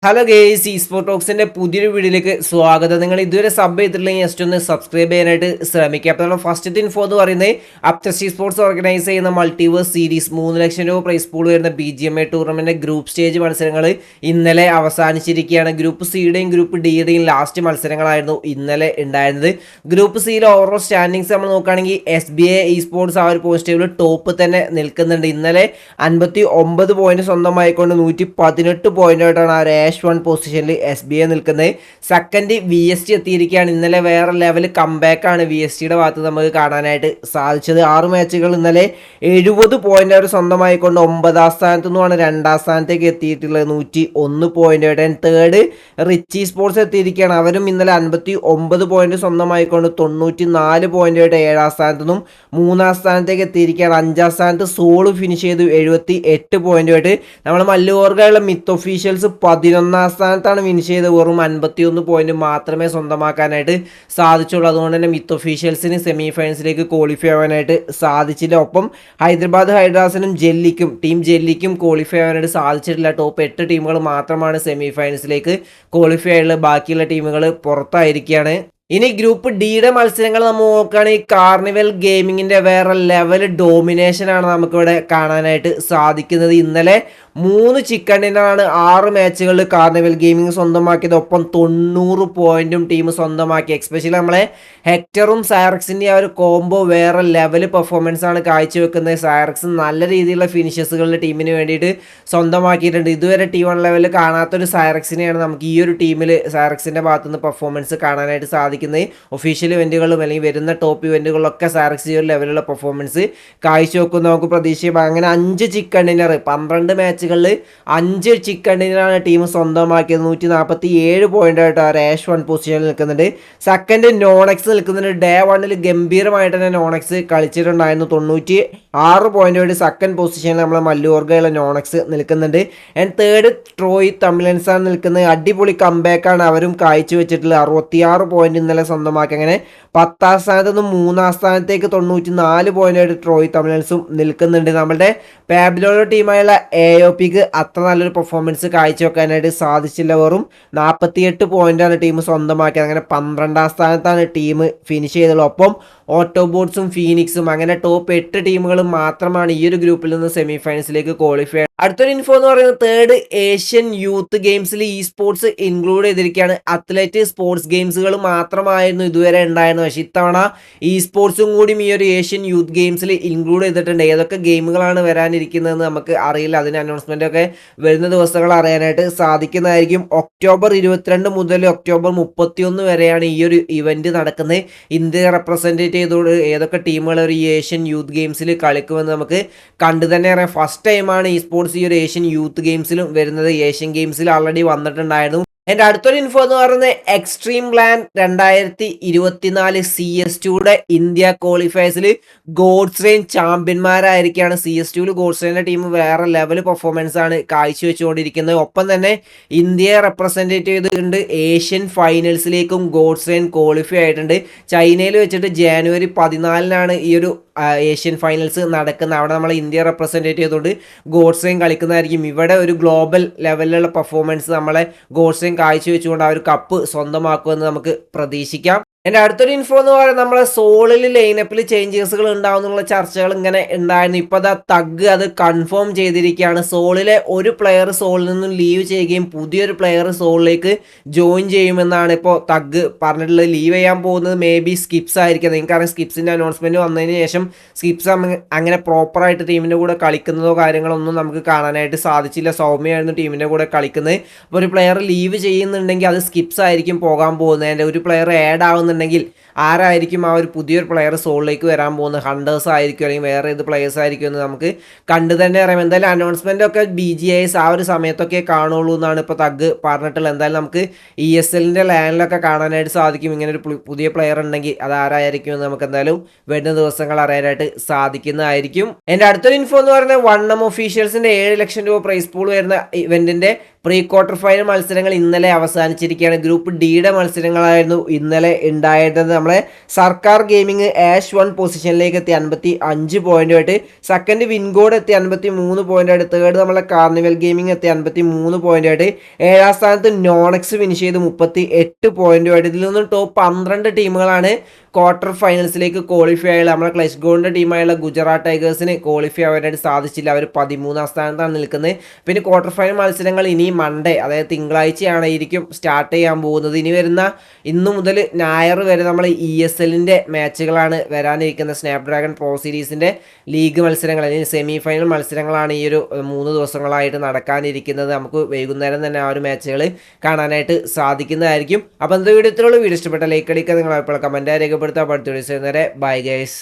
Hello guys sport ടോക്സിന്റെ പുതിയൊരു വീഡിയോയിലേക്ക് സ്വാഗതം. നിങ്ങൾ ഇതുവരെ സബ് ചെയ്തിട്ടില്ലെങ്കിൽ ജസ്റ്റ് ഒന്ന് സബ്സ്ക്രൈബ് ചെയ്യാനായിട്ട് ശ്രമിക്കുക. അപ്പോൾ നമ്മൾ ഫസ്റ്റ് ഇൻഫോ എന്ന് പറയുന്നത് അപ്റ്റസി സ്പോർട്സ് ഓർഗനൈസ് ചെയ്യുന്ന മൾട്ടിവേഴ്സ് സീരീസ് 3 ലക്ഷം രൂപ പ്രൈസ് പൂൾ വരുന്ന BGMA ടൂർണമെന്റ് ഗ്രൂപ്പ് സ്റ്റേജ് മത്സരങ്ങൾ ഇന്നലെ അവസാനിച്ചിരിക്കുകയാണ്. ഗ്രൂപ്പ് സിയുടെയും ഗ്രൂപ്പ് ഡിയുടെയും ലാസ്റ്റ് മത്സരങ്ങളായിരുന്നു ഇന്നലെ ഉണ്ടായിരുന്നത്. ഗ്രൂപ്പ് സിയിലെ ഓവറോൾ സ്റ്റാൻഡിങ്സ് നമ്മൾ നോക്കുകയാണെങ്കിൽ SBA സ്പോർട്സ് ആ ഒരു പോയിന്റ് ടേബിൾ ടോപ്പ് തന്നെ നിൽക്കുന്നുണ്ട്. ഇന്നലെ 59 പോയിന്റ് സ്വന്തമായിക്കൊണ്ട് 118 പോയിന്റായിട്ടാണ് ആ -1 പൊസിഷനിൽ SBA നിൽക്കുന്നത്. സെക്കൻഡ് VST എത്തിയിരിക്കുകയാണ്. ഇന്നലെ വേറെ ലെവൽ കംബാക്കാണ് VSTയുടെ ഭാഗത്ത് നമുക്ക് കാണാനായിട്ട് സാധിച്ചത്. 6 മാച്ചുകൾ ഇന്നലെ 70 പോയിന്റ് അവർ സ്വന്തമായിക്കൊണ്ട് 9ാം സ്ഥാനത്തു നിന്നുമാണ് 2ാം സ്ഥാനത്തേക്ക് എത്തിയിട്ടുള്ളത് 101 പോയിന്റ്. തേർഡ് റിച്ചി സ്പോർട്സ് എത്തിയിരിക്കുകയാണ്. അവരും ഇന്നലെ 59 പോയിന്റ് സ്വന്തമായിക്കൊണ്ട് 94 പോയിന്റായിട്ട് 7ാം സ്ഥാനത്തു നിന്നും 3ാം സ്ഥാനത്തേക്ക് എത്തിയിരിക്കുകയാണ്. 5ാം സ്ഥാനത്ത് സോള് ഫിനിഷ് ചെയ്തു 78 പോയിന്റുമായിട്ട്. നമ്മൾ മല്ലൂർഗയുള്ള മിത്ത് ഒഫീഷ്യൽസ് 11ാം സ്ഥാനത്താണ് ഫിനിഷ് ചെയ്ത് വെറും 51 പോയിന്റ് മാത്രമേ സ്വന്തമാക്കാനായിട്ട് സാധിച്ചുള്ളൂ. അതുകൊണ്ട് തന്നെ മിത്ത് ഒഫീഷ്യൽസിന് സെമി ഫൈനൽസിലേക്ക് ക്വാളിഫൈ ആവാനായിട്ട് സാധിച്ചില്ല. ഒപ്പം ഹൈദരാബാദ് ഹൈഡ്രാസിനും ടീം ജെല്ലിക്കും ക്വാളിഫൈ ആവാനായിട്ട് സാധിച്ചിട്ടില്ല. ടോപ്പ് 8 ടീമുകൾ മാത്രമാണ് സെമി ഫൈനൽസിലേക്ക് ക്വാളിഫൈ ആയിട്ടുള്ളത്. ബാക്കിയുള്ള ടീമുകൾ പുറത്തായിരിക്കുകയാണ്. ഇനി ഗ്രൂപ്പ് ഡിയുടെ മത്സരങ്ങൾ നമ്മൾ നോക്കുകയാണെങ്കിൽ കാർണിവൽ ഗെയിമിങ്ങിന്റെ വേറെ ലെവൽ ഡോമിനേഷൻ ആണ് നമുക്കിവിടെ കാണാനായിട്ട് സാധിക്കുന്നത്. ഇന്നലെ 3 ചിക്കൻ ഡിന്നറാണ് 6 മാച്ചുകളിൽ കാർണിവൽ ഗെയിമിംഗ് സ്വന്തമാക്കിയത്. ഒപ്പം 90 പോയിന്റും ടീം സ്വന്തമാക്കി. എക്സ്പെഷ്യലി നമ്മളെ ഹെക്ടറും സൈറക്സിൻ്റെ ആ ഒരു കോംബോ വേറെ ലെവൽ പെർഫോമൻസ് ആണ് കാഴ്ചവെക്കുന്നത്. സൈറക്സ് നല്ല രീതിയിലുള്ള ഫിനിഷസുകളിൽ ടീമിന് വേണ്ടിയിട്ട് സ്വന്തമാക്കിയിട്ടുണ്ട്. ഇതുവരെ T1 ലെവലിൽ കാണാത്തൊരു സൈറക്സിനെയാണ് നമുക്ക് ഈ ഒരു ടീമിൽ സൈറക്സിൻ്റെ ഭാഗത്തുനിന്ന് പെർഫോമൻസ് കാണാനായിട്ട് സാധിക്കുന്നത്. ഒഫീഷ്യൽ ഇവന്റുകളും അല്ലെങ്കിൽ വരുന്ന ടോപ്പ് ഇവന്റുകളിലൊക്കെ സൈറക്സ് ഈ ഒരു ലെവലുള്ള പെർഫോമൻസ് കാഴ്ചവെക്കും നമുക്ക് പ്രതീക്ഷിക്കാം. അങ്ങനെ 5 ചിക്കൻ ഡിന്നർ 12 മാച്ചുകളിൽ 5 ചിക്കൻ ഡിന്നറാണ് ടീം സ്വന്തമാക്കിയത്. 147 പോയിന്റായിട്ട് ആ -1 പൊസിഷനിൽ നിൽക്കുന്നുണ്ട്. സെക്കൻഡ് നോണെക്സ് നിൽക്കുന്നുണ്ട്. ഡേ 1 ഗംഭീരമായിട്ട് തന്നെ നോണെക്സ് കളിച്ചിട്ടുണ്ടായിരുന്നു. 96 പോയിന്റുമായിട്ട് സെക്കൻഡ് പൊസിഷനിൽ നമ്മളെ മല്ലൂർഗയുള്ള നോണെക്സ് നിൽക്കുന്നുണ്ട്. ആൻഡ് തേർഡ് ട്രോയ് തമിഴൻസാണ് നിൽക്കുന്നത്. അടിപൊളി കംബാക്കാണ് അവരും കാഴ്ചവെച്ചിട്ടുള്ളത്. 66 പോയിന്റ് ഇന്നലെ സ്വന്തമാക്കി. അങ്ങനെ 10ാം സ്ഥാനത്ത് നിന്ന് 3ാം സ്ഥാനത്തേക്ക് 94 പോയിന്റായിട്ട് ട്രോയ് തമിഴൻസും നിൽക്കുന്നുണ്ട്. നമ്മുടെ പാബ്ലോയുടെ ടീമായുള്ള AOPക്ക് അത്ര നല്ലൊരു പെർഫോമൻസ് കാഴ്ചവെക്കാനായിട്ട് സാധിച്ചില്ല. വെറും 48 പോയിന്റാണ് ടീം സ്വന്തമാക്കിയത്. അങ്ങനെ 12ാം സ്ഥാനത്താണ് ടീം ഫിനിഷ് ചെയ്തുള്ളത്. ഒപ്പം ഓട്ടോബോട്ട്സും ഫീനിക്സും അങ്ങനെ ടോപ്പ് 8 ടീമുകൾ മാത്രമാണ് ഈ ഒരു ഗ്രൂപ്പിൽ നിന്ന് സെമി ഫൈനൽസിലേക്ക് ക്വാളിഫൈ. അടുത്തൊരു ഇൻഫോ എന്ന് പറയുന്നത് തേർഡ് ഏഷ്യൻ യൂത്ത് ഗെയിംസിൽ സ്പോർട്സ് ഇൻക്ലൂഡ് ചെയ്തിരിക്കുകയാണ്. അത്ലറ്റ് സ്പോർട്സ് ഗെയിംസുകൾ മാത്രമായിരുന്നു ഇതുവരെ ഉണ്ടായിരുന്നത്. പക്ഷേ ഇത്തവണ സ്പോർട്സും കൂടിയും ഈ ഒരു ഏഷ്യൻ യൂത്ത് ഗെയിംസിൽ ഇൻക്ലൂഡ് ചെയ്തിട്ടുണ്ട്. ഏതൊക്കെ ഗെയിമുകളാണ് വരാനിരിക്കുന്നതെന്ന് നമുക്ക് അറിയില്ല. അതിന് അനൗൺസ്മെന്റ് ഒക്കെ വരുന്ന ദിവസങ്ങൾ അറിയാനായിട്ട് സാധിക്കുന്നതായിരിക്കും. ഒക്ടോബർ 22 മുതൽ ഒക്ടോബർ 31 വരെയാണ് ഈ ഒരു ഇവന്റ് നടക്കുന്നത്. ഇന്ത്യ റെപ്രസെൻറ്റേറ്റ് ചെയ്തുകൊണ്ട് ഏതൊക്കെ ടീമുകൾ ഒരു ഏഷ്യൻ യൂത്ത് ഗെയിംസിൽ കളിക്കുമെന്ന് നമുക്ക് കണ്ടു തന്നെ അറിയാം. ഫസ്റ്റ് ടൈമാണ് സ്പോർട്സ് ഈ ഒരു ഏഷ്യൻ യൂത്ത് ഗെയിംസിലും വരുന്നത്. ഏഷ്യൻ ഗെയിംസിൽ ആൾറെഡി വന്നിട്ടുണ്ടായിരുന്നു. എൻ്റെ അടുത്തൊരു ഇൻഫോ എന്ന് പറയുന്നത് എക്സ്ട്രീം പ്ലാൻ 2024 CS2യുടെ ഇന്ത്യ ക്വാളിഫയേഴ്സിൽ ഗോഡ്സ് റെയിൻ ചാമ്പ്യന്മാരായിരിക്കുകയാണ്. CS2യിൽ ഗോഡ്സ് റെയിൻ്റെ ടീം വേറെ ലെവൽ പെർഫോമൻസ് ആണ് കാഴ്ചവെച്ചുകൊണ്ടിരിക്കുന്നത്. ഒപ്പം തന്നെ ഇന്ത്യയെ റെപ്രസെൻറ്റേറ്റ് ചെയ്തിട്ടുണ്ട്. ഏഷ്യൻ ഫൈനൽസിലേക്കും ഗോഡ്സ് റെയിൻ ക്വാളിഫൈ ആയിട്ടുണ്ട്. ചൈനയിൽ വെച്ചിട്ട് ജനുവരി 14 ഈ ഒരു ഏഷ്യൻ ഫൈനൽസ് നടക്കുന്നത്. അവിടെ നമ്മൾ ഇന്ത്യ റെപ്രസെൻറ്റേറ്റ് ചെയ്തുകൊണ്ട് ഗോഡ്സ് റെയിൻ കളിക്കുന്നതായിരിക്കും. ഇവിടെ ഒരു ഗ്ലോബൽ ലെവലിലുള്ള പെർഫോമൻസ് നമ്മളെ ഗോഡ്സ് റെയിൻ കാഴ്ചവെച്ചുകൊണ്ട് ആ ഒരു കപ്പ് സ്വന്തമാക്കുമെന്ന് നമുക്ക് പ്രതീക്ഷിക്കാം. എൻ്റെ അടുത്തൊരു ഇൻഫോ എന്ന് പറയുന്നത് നമ്മളെ സോളിൽ ലൈനപ്പിൽ ചേഞ്ചസുകൾ ഉണ്ടാവുന്നുള്ള ചർച്ചകൾ ഇങ്ങനെ ഉണ്ടായിരുന്നു. ഇപ്പോൾ തഗ് അത് കൺഫേം ചെയ്തിരിക്കുകയാണ്. സോളിലെ ഒരു പ്ലെയർ സോളിൽ നിന്നും ലീവ് ചെയ്യുകയും പുതിയൊരു പ്ലെയർ സോളിലേക്ക് ജോയിൻ ചെയ്യുമെന്നാണ് ഇപ്പോൾ തഗ് പറഞ്ഞിട്ടുള്ളത്. ലീവ് ചെയ്യാൻ പോകുന്നത് മേ ബി സ്കിപ്സ് ആയിരിക്കും. നിങ്ങൾക്കറിയാം സ്കിപ്സിൻ്റെ അനൗൺസ്മെൻറ്റ് വന്നതിന് ശേഷം സ്കിപ്സ് അങ്ങനെ പ്രോപ്പറായിട്ട് ടീമിൻ്റെ കൂടെ കളിക്കുന്നതോ കാര്യങ്ങളൊന്നും നമുക്ക് കാണാനായിട്ട് സാധിച്ചില്ല. സൗമ്യയായിരുന്നു ടീമിൻ്റെ കൂടെ കളിക്കുന്നത്. അപ്പോൾ ഒരു പ്ലെയർ ലീവ് ചെയ്യുന്നുണ്ടെങ്കിൽ അത് സ്കിപ്സ് ആയിരിക്കും പോകാൻ പോകുന്നത്. അതിൻ്റെ ഒരു പ്ലെയർ ആഡ് ആവുന്നുണ്ടെങ്കിൽ ആരായിരിക്കും ആ ഒരു പുതിയൊരു പ്ലെയർ സോളിലേക്ക് വരാൻ പോകുന്നത്? ഹണ്ടേഴ്സ് ആയിരിക്കും അല്ലെങ്കിൽ വേറെ ഏത് പ്ലെയേഴ്സ് ആയിരിക്കും എന്ന് നമുക്ക് കണ്ടു തന്നെ അറിയാം. എന്തായാലും അനൗൺസ്മെൻ്റ് ഒക്കെ BGIS ആ ഒരു സമയത്തൊക്കെ കാണുള്ളൂ എന്നാണ് ഇപ്പോൾ തഗ് പറഞ്ഞിട്ടുള്ളത്. എന്തായാലും നമുക്ക് ESLൻ്റെ ലാൻഡിലൊക്കെ കാണാനായിട്ട് സാധിക്കും. ഇങ്ങനെ ഒരു പുതിയ പ്ലെയർ ഉണ്ടെങ്കിൽ അത് ആരായിരിക്കും എന്ന് നമുക്ക് എന്തായാലും വരുന്ന ദിവസങ്ങൾ അറിയാനായിട്ട് സാധിക്കുന്നതായിരിക്കും. എൻ്റെ അടുത്തൊരു ഇൻഫോ എന്ന് പറയുന്നത് വണ്ണം ഒഫീഷ്യൽസിൻ്റെ 7 ലക്ഷം രൂപ പ്രൈസ് പൂൾ വരുന്ന ഇവൻറ്റിൻ്റെ പ്രീ ക്വാർട്ടർ ഫൈനൽ മത്സരങ്ങൾ ഇന്നലെ അവസാനിച്ചിരിക്കുകയാണ്. ഗ്രൂപ്പ് ഡിയുടെ മത്സരങ്ങളായിരുന്നു ഇന്നലെ ഉണ്ടായിരുന്നത്. നമ്മളെ സർക്കാർ ഗെയിമിംഗ് ആഷ് 1 പൊസിഷനിലേക്ക് എത്തി 55 പോയിന്റുമായിട്ട്. സെക്കൻഡ് വിൻഗോഡ് എത്തി 53 പോയിന്റായിട്ട്. തേർഡ് നമ്മളെ കാർണിവൽ ഗെയിമിംഗ് എത്തി 53 പോയിന്റായിട്ട്. ഏഴാം സ്ഥാനത്ത് നോണെക്സ് ഫിനിഷ് ചെയ്ത് 38 പോയിന്റുമായിട്ട്. ഇതിൽ നിന്നും ടോപ്പ് 12 ടീമുകളാണ് ക്വാർട്ടർ ഫൈനൽസിലേക്ക് ക്വാളിഫൈ ആയുള്ള നമ്മളെ ക്ലച്ച് ഗോളിൻ്റെ ടീമായുള്ള ഗുജറാത്ത് ടൈഗേഴ്സിന് ക്വാളിഫൈ ആവാനായിട്ട് സാധിച്ചില്ല. അവർ 13ാം സ്ഥാനത്താണ് നിൽക്കുന്നത്. പിന്നെ ക്വാർട്ടർ ഫൈനൽ മത്സരങ്ങൾ ഇനി മൺഡേ, അതായത് തിങ്കളാഴ്ചയായിരിക്കും സ്റ്റാർട്ട് ചെയ്യാൻ പോകുന്നത്. ഇനി വരുന്ന ഇന്നു മുതൽ ഞായർ വരെ നമ്മൾ ESLൻ്റെ മാച്ചുകളാണ് വരാനിരിക്കുന്നത്. സ്നാപ്ഡ്രാഗൺ പ്രോ സീരീസിൻ്റെ ലീഗ് മത്സരങ്ങൾ അല്ലെങ്കിൽ സെമി ഫൈനൽ മത്സരങ്ങളാണ് ഈ ഒരു 3 ദിവസങ്ങളായിട്ട് നടക്കാനിരിക്കുന്നത്. നമുക്ക് വൈകുന്നേരം തന്നെ ആ ഒരു മാച്ചുകൾ കാണാനായിട്ട് സാധിക്കുന്നതായിരിക്കും. അപ്പോൾ എന്താ വീഡിയോ ഇത്രയുള്ള വീഡിയോ ഇഷ്ടപ്പെട്ട ലൈക്ക് അടിക്കുക, നിങ്ങൾ ഇപ്പോൾ കമൻറ്റായി രേഖപ്പെടുത്താൻ പഠിച്ചു. Bye guys.